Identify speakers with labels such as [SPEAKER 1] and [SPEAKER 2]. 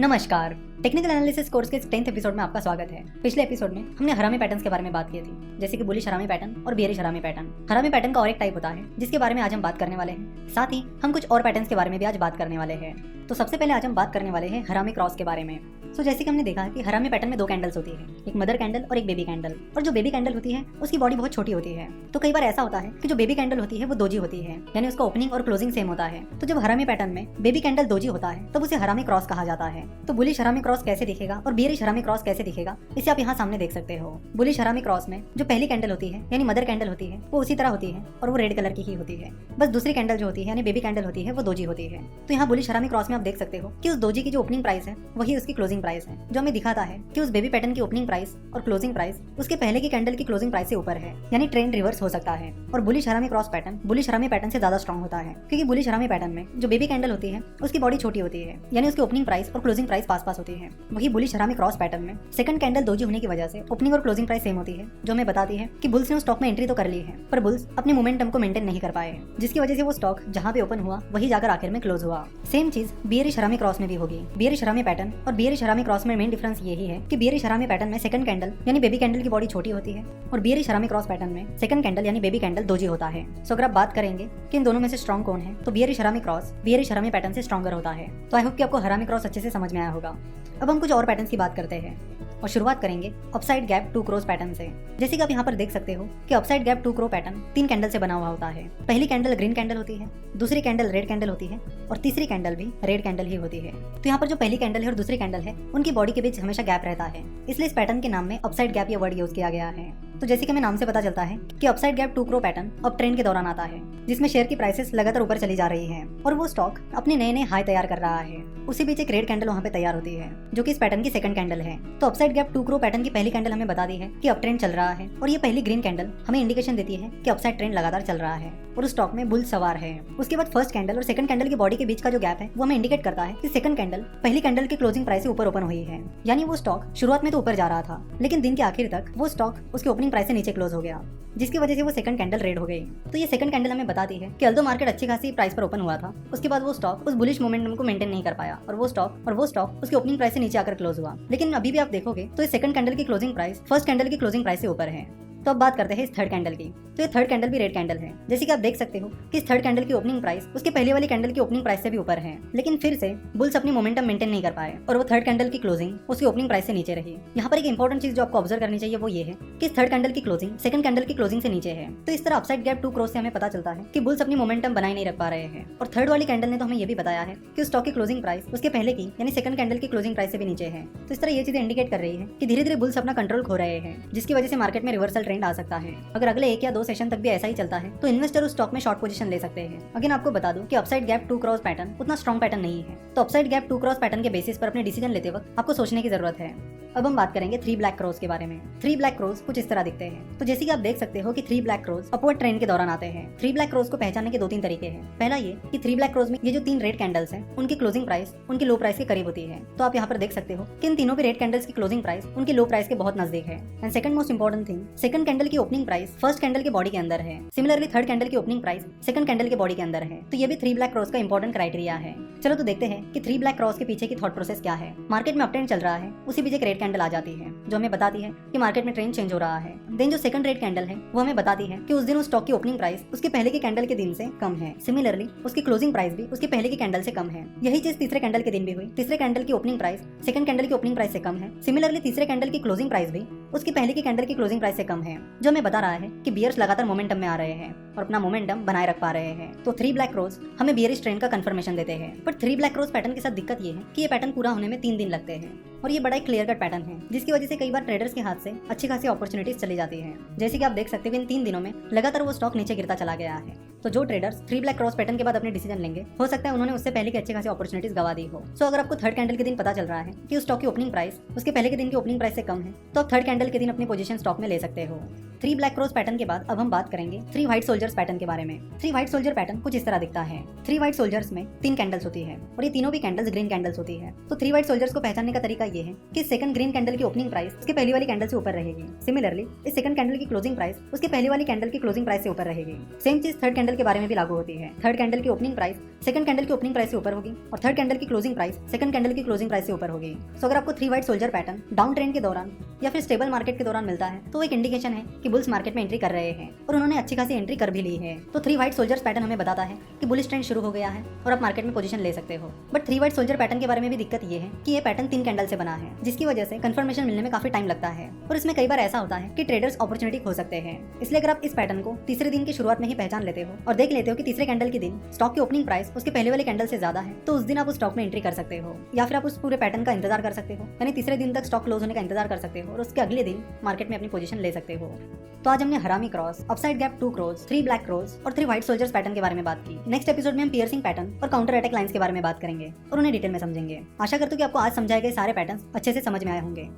[SPEAKER 1] नमस्कार। Technical analysis course के 10th episode में आपका स्वागत है। पिछले एपिसोड में हमने हरामी पैटर्न्स के बारे में बात की थी, जैसे कि बुलिश हरामी पैटर्न और बेयरिश हरामी पैटर्न। हरामी पैटर्न का और एक टाइप होता है जिसके बारे में आज हम बात करने वाले हैं। साथ ही हम कुछ और पैटर्न्स के बारे में भी आज बात करने वाले हैं। तो सबसे पहले आज हम बात करने वाले हैं हरामी क्रॉस के बारे में। जैसे कि हमने देखा है कि हरामी पैटर्न में दो कैंडल्स होती है, एक मदर कैंडल और एक बेबी कैंडल। और जो बेबी कैंडल होती है उसकी बॉडी बहुत छोटी होती है। तो कई बार ऐसा होता है कि जो बेबी कैंडल होती है वो दोजी होती है, यानी उसका ओपनिंग और क्लोजिंग सेम होता है। तो जब हरामी पैटर्न में बेबी कैंडल दोजी होता है तब उसे हरामी क्रॉस कहा जाता है। तो बुलिश हरामी क्रॉस कैसे दिखेगा और बेयरिश हरामी क्रॉस कैसे दिखेगा, इसे आप यहाँ सामने देख सकते हो। बुलिश हरामी क्रॉस में जो पहली कैंडल होती है यानी मदर कैंडल होती है वो उसी तरह होती है और वो रेड कलर की ही होती है। बस दूसरी कैंडल जो होती है यानी बेबी कैंडल होती है वो दोजी होती है। तो यहाँ बुलिश हरामी क्रॉस में आप देख सकते हो कि उस दोजी की जो ओपनिंग प्राइस है वही उसकी क्लोजिंग प्राइस है, जो हमें दिखाता है कि उस बेबी पैटर्न की ओपनिंग प्राइस और क्लोजिंग प्राइस उसके पहले की कैंडल की क्लोजिंग प्राइस से ऊपर है, यानी ट्रेंड रिवर्स हो सकता है। और बुलिश हरामी क्रॉस पैटर्न बुलिश हरामी पैटर्न से ज्यादा स्ट्रॉन्ग होता है, क्योंकि बुलिश हरामी पैटर्न में जो बेबी कैंडल होती है उसकी बॉडी छोटी होती है, यानी उसकी ओपनिंग प्राइस और क्लोजिंग प्राइस पास होती है। वही बुलिश हरामी क्रॉस पैटर्न में सेकंड कैंडल दोजी होने की वजह से ओपनिंग और क्लोजिंग प्राइस सेम होती है, जो हमें बताती है कि बुल्स ने उस स्टॉक में एंट्री तो कर ली है पर बुल्स अपने मोमेंटम को मेंटेन नहीं कर पाए, जिसकी वजह से वो स्टॉक जहां पे ओपन हुआ वही जाकर आखिर में क्लोज हुआ। सेम चीज बेयरिश हरामी क्रॉस में भी होगी। बेयरिश हरामी पैटर्न और बेयरिश हरामी क्रॉस में मेन डिफरेंस यही है कि बेयरिश हरामी पैटर्न में सेकंड कैंडल यानी बेबी कैंडल की बॉडी छोटी होती है और बेयरिश हरामी क्रॉस पैटर्न में सेकंड कैंडल यानी बेबी कैंडल दोजी होता है। सो अगर आप बात करेंगे कि इन दोनों में से स्ट्रॉन्ग कौन है तो बेयरिश हरामी क्रॉस बेयरिश हरामी पैटर्न से स्ट्रॉन्गर होता है। तो आई होप कि आपको हरामी क्रॉस अच्छे से समझ में आया होगा। अब हम कुछ और पैटर्न्स की बात करते हैं और शुरुआत करेंगे upside gap two crows pattern से। जैसे कि आप यहाँ पर देख सकते हो कि upside gap two crow pattern 3 candle से बना हुआ होता है। पहली कैंडल ग्रीन कैंडल होती है, दूसरी कैंडल रेड कैंडल होती है और तीसरी कैंडल भी रेड कैंडल ही होती है। तो यहाँ पर जो पहली कैंडल है और दूसरी कैंडल है उनकी बॉडी के बीच हमेशा गैप रहता है, इसलिए इस पैटर्न के नाम में अपसाइड गैप ये वर्ड यूज किया गया है। तो जैसे कि हमें नाम से पता चलता है कि upside gap two crow pattern अब ट्रेंड के दौरान आता है, जिसमें शेयर की प्राइसेस लगातार ऊपर चली जा रही है और वो स्टॉक अपने नए नए हाई तैयार कर रहा है। उसी बीच एक रेड कैंडल वहाँ पे तैयार होती है जो कि इस पैटर्न की सेकंड कैंडल है। तो upside gap two crow pattern की पहली कैंडल हमें बता दी है कि अप ट्रेंड चल रहा है और ये पहली ग्रीन कैंडल हमें इंडिकेशन देती है कि अपसाइड ट्रेंड लगातार चल रहा है और उस स्टॉक में बुल सवार है। उसके बाद फर्स्ट कैंडल और सेकंड कैंडल की बॉडी के बीच का जो गैप है वो हमें इंडिकेट करता है कि सेकंड कैंडल पहली कैंडल की क्लोजिंग प्राइस से ऊपर ओपन हुई है, यानी वो स्टॉक शुरुआत में तो ऊपर जा रहा था लेकिन दिन के आखिर तक वो स्टॉक उसकी ओपनिंग प्राइस से नीचे क्लोज हो गया, जिसकी वजह से वो सेकंड कैंडल रेड हो गई। तो ये सेकंड कैंडल हमें बताती है कि अल्दो मार्केट अच्छी खासी प्राइस पर ओपन हुआ था, उसके बाद वो स्टॉक उस बुलिश मोमेंटम को मेंटेन नहीं कर पाया और वो स्टॉक उसकी ओपनिंग प्राइस से नीचे आकर क्लोज हुआ। लेकिन अभी भी आप देखोगे तो इस सेकंड कैंडल की क्लोजिंग प्राइस फर्स्ट कैंडल की क्लोजिंग प्राइस से ऊपर है। तो अब बात करते हैं इस थर्ड कैंडल की। तो ये थर्ड कैंडल भी रेड कैंडल है। जैसे कि आप देख सकते हो कि इस थर्ड कैंडल की ओपनिंग प्राइस उसके पहले वाली कैंडल की ओपनिंग प्राइस से भी ऊपर है, लेकिन फिर से बुल्स अपनी मोमेंटम मेंटेन नहीं कर पाए और वो थर्ड कैंडल की क्लोजिंग उसकी ओपनिंग प्राइस से नीचे रही। यहाँ पर एक इंपॉर्टेंट चीज जो आपको ऑब्जर्व करनी चाहिए वो ये है कि इस थर्ड कैंडल की क्लोजिंग सेकंड कैंडल की क्लोजिंग से नीचे है। तो इस तरह अपसाइड गैप टू क्रॉस से हमें पता चलता है कि बुल्स अपनी मोमेंटम बनाए नहीं रख पा रहे हैं। और थर्ड वाली कैंडल ने तो हमें ये भी बताया है कि उस स्टॉक की क्लोजिंग प्राइस उसके पहले की यानी सेकंड कैंडल की क्लोजिंग प्राइस से भी नीचे है। तो इस तरह ये चीजें इंडिकेट कर रही है कि धीरे धीरे बुल्स अपना कंट्रोल खो रहे हैं, जिसकी वजह से मार्केट में रिवर्सल ट्रेंड आ सकता है। अगर अगले 1 या 2 सेशन तक भी ऐसा ही चलता है तो इन्वेस्टर उस स्टॉक में शॉर्ट पोजीशन ले सकते हैं। अगेन आपको बता दूं कि upside gap two crows pattern उतना स्ट्रॉन्ग पैटर्न नहीं है, तो upside gap two crows pattern के बेसिस पर अपने डिसीजन लेते वक्त आपको सोचने की जरूरत है। अब हम बात करेंगे 3 ब्लैक क्रॉस के बारे में। 3 ब्लैक क्रॉस कुछ इस तरह दिखते हैं। तो जैसे कि आप देख सकते हो कि 3 ब्लैक क्रॉस अपवर्ड ट्रेंड के दौरान आते हैं। 3 ब्लैक क्रॉस को पहचानने के 2-3 तरीके हैं। पहला ये कि 3 ब्लैक क्रॉस में ये जो 3 रेड कैंडल्स हैं उनकी क्लोजिंग प्राइस उनकी लो प्राइस के करीब होती है। तो आप यहाँ पर देख सकते हो कि इन तीनों भी रेड कैंडल्स की क्लोजिंग प्राइस उनकी लो प्राइस के बहुत नजदीक है। And second most important thing, second candle की ओपनिंग प्राइस फर्स्ट कैंडल के बॉडी के अंदर है। सिमिलरली थर्ड कैंडल की ओपनिंग प्राइस सेकंड कैंडल के बॉडी के अंदर है। तो ये भी 3 ब्लैक क्रॉस का इंपॉर्टेंट क्राइटेरिया है। चलो तो देखते हैं कि 3 ब्लैक क्रॉस के पीछे की थॉट प्रोसेस क्या है। मार्केट में अपट्रेंड चल रहा है, उसी बीच एक रेड कैंडल आ जाती है जो हमें बताती है कि मार्केट में ट्रेंड चेंज हो रहा है। देन जो सेकंड रेड कैंडल है वो हमें बताती है कि उस दिन उस स्टॉक की ओपनिंग प्राइस उसके पहले के कैंडल के दिन से कम है। सिमिलरली उसकी क्लोजिंग प्राइस भी उसके पहले की कैंडल से कम है। यही चीज तीसरे कैंडल के दिन भी हुई। तीसरे कैंडल की ओपनिंग प्राइस सेकंड कैंडल की ओपनिंग प्राइस से कम है। सिमिलरली तीसरे कैंडल की क्लोजिंग प्राइस भी उसकी पहले की कैंडल की क्लोजिंग प्राइस से कम है, जो हमें बता रहा है कि बियर्स लगातार मोमेंटम में आ रहे हैं और अपना मोमेंटम बनाए रख पा रहे हैं। तो 3 ब्लैक क्रॉस हमें बियरिश ट्रेंड का कंफर्मेशन देते हैं। पर 3 ब्लैक क्रॉस पैटर्न के साथ दिक्कत ये है कि ये पैटर्न पूरा होने में 3 दिन लगते हैं और ये बड़ा एक क्लियर कट पैटर्न है, जिसकी वजह से कई बार ट्रेडर्स के हाथ से अच्छी खासी अपॉर्चुनिटीज चली जाती है। जैसे कि आप देख सकते हो इन 3 दिनों में लगातार वो स्टॉक नीचे गिरता चला गया है। तो जो ट्रेडर्स 3 ब्लैक क्रॉस पैटर्न के बाद अपने डिसीजन लेंगे, हो सकता है उन्होंने उससे पहले की अच्छी खासी अपॉर्चुनिटीज गवा दी हो। सो अगर आपको थर्ड कैंडल के दिन पता चल रहा है कि उस स्टॉक की ओपनिंग प्राइस उसके पहले के दिन की ओपनिंग प्राइस से कम है, तो आप थर्ड कैंडल के दिन अपनी पोजीशन स्टॉक में ले सकते हो। 3 ब्लैक क्रॉस पैटर्न के बाद अब हम बात करेंगे 3 व्हाइट सोल्जर्स पैटर्न के बारे में। 3 व्हाइट सोल्जर पैटर्न कुछ इस तरह दिखता है। 3 व्हाइट सोल्जर्स में 3 कैंडल्स होती है और ये तीनों भी कैंडल्स ग्रीन कैंडल्स होती है। तो 3 व्हाइट सोल्जर्स को पहचानने का तरीका ये है कि सेकंड ग्रीन कैंडल की ओपनिंग प्राइस उसके पहली वाली कैंडल से ऊपर रहेगी। सिमिलरली इस सेकंड कैंडल की क्लोजिंग प्राइस उसके पहली वाली कैंडल की क्लोजिंग प्राइस से ऊपर रहेगी। सेम चीज थर्ड कैंडल के बारे में भी लागू होती है। थर्ड कैंडल की ओपनिंग प्राइस सेकंड कैंडल की ओपनिंग प्राइस से ऊपर होगी और थर्ड कैंडल की क्लोजिंग प्राइस सेकंड कैंडल की क्लोजिंग प्राइस से ऊपर होगी। सो अगर आपको 3 white soldier pattern down trend के दौरान या फिर स्टेबल मार्केट के दौरान मिलता है तो एक इंडिकेशन है कि बुल्स मार्केट में एंट्री कर रहे हैं और उन्होंने अच्छी खासी एंट्री कर भी ली है। तो 3 व्हाइट सोल्जर्स पैटर्न हमें बताता है कि बुलिश ट्रेंड शुरू हो गया है और आप मार्केट में पोजीशन ले सकते हो। बट 3 व्हाइट सोल्जर पैटर्न के बारे में भी दिक्कत ये है कि ये पैटर्न 3 कैंडल से बना है, जिसकी वजह से कंफर्मेशन मिलने में काफी टाइम लगता है और इसमें कई बार ऐसा होता है कि ट्रेडर्स अपॉर्चुनिटी खो सकते हैं। इसलिए अगर आप इस पैटर्न को तीसरे दिन की शुरुआत में ही पहचान लेते हो और देख लेते हो कि तीसरे कैंडल के दिन स्टॉक की ओपनिंग प्राइस उसके पहले वाले कैंडल से ज्यादा है तो उस दिन आप उस स्टॉक में एंट्री कर सकते हो, या फिर आप उस पूरे पैटर्न का इंतजार कर सकते हो, यानी तीसरे दिन तक स्टॉक क्लोज होने का इंतजार कर सकते हो और उसके अगले दिन मार्केट में अपनी पोजीशन ले सकते हो। तो आज हमने हरामी cross, upside gap 2 cross, 3 black cross और 3 व्हाइट सोल्जर्स पैटर्न के बारे में बात की। नेक्स्ट एपिसोड में हम पियर्सिंग पैटर्न और काउंटर अटैक लाइंस के बारे में बात करेंगे और उन्हें डिटेल में समझेंगे। आशा करता हूं कि आपको आज समझाए गए सारे पैटर्न्स अच्छे से समझ में आए होंगे।